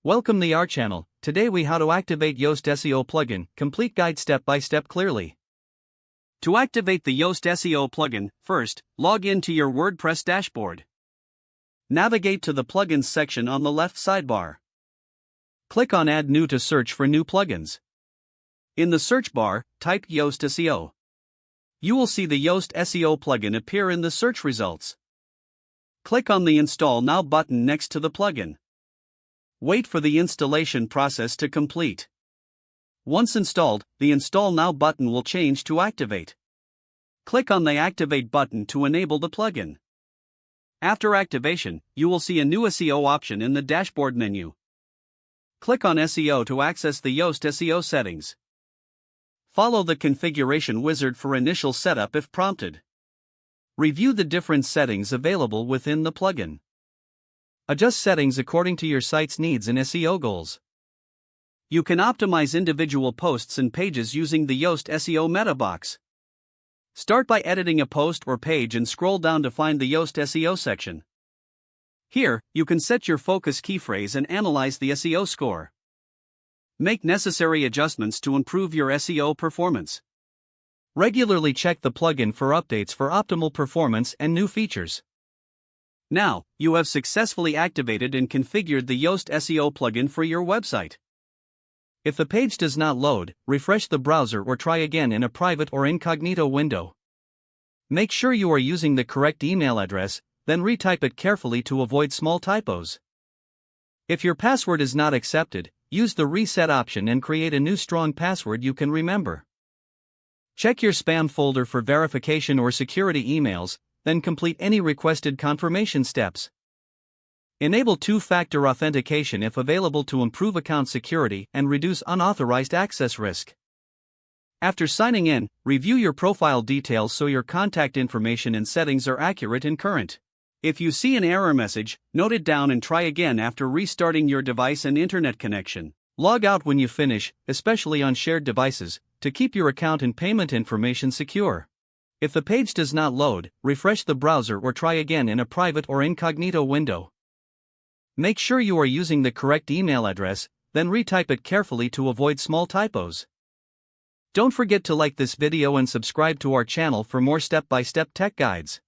Welcome to our channel. Today we how to activate Yoast SEO plugin, complete guide step by step clearly. To activate the Yoast SEO plugin, first, log in to your WordPress dashboard. Navigate to the plugins section on the left sidebar. Click on Add New to search for new plugins. In the search bar, type Yoast SEO. You will see the Yoast SEO plugin appear in the search results. Click on the Install Now button next to the plugin. Wait for the installation process to complete. Once installed, the Install Now button will change to Activate. Click on the Activate button to enable the plugin. After activation, you will see a new SEO option in the dashboard menu. Click on SEO to access the Yoast SEO settings. Follow the configuration wizard for initial setup if prompted. Review the different settings available within the plugin. Adjust settings according to your site's needs and SEO goals. You can optimize individual posts and pages using the Yoast SEO meta box. Start by editing a post or page and scroll down to find the Yoast SEO section. Here, you can set your focus keyphrase and analyze the SEO score. Make necessary adjustments to improve your SEO performance. Regularly check the plugin for updates for optimal performance and new features. Now, you have successfully activated and configured the Yoast SEO plugin for your website. If the page does not load, refresh the browser or try again in a private or incognito window. Make sure you are using the correct email address, then retype it carefully to avoid small typos. If your password is not accepted, use the reset option and create a new strong password you can remember. Check your spam folder for verification or security emails, then complete any requested confirmation steps. Enable two-factor authentication if available to improve account security and reduce unauthorized access risk. After signing in, review your profile details so your contact information and settings are accurate and current. If you see an error message, note it down and try again after restarting your device and internet connection. Log out when you finish, especially on shared devices, to keep your account and payment information secure. If the page does not load, refresh the browser or try again in a private or incognito window. Make sure you are using the correct email address, then retype it carefully to avoid small typos. Don't forget to like this video and subscribe to our channel for more step-by-step tech guides.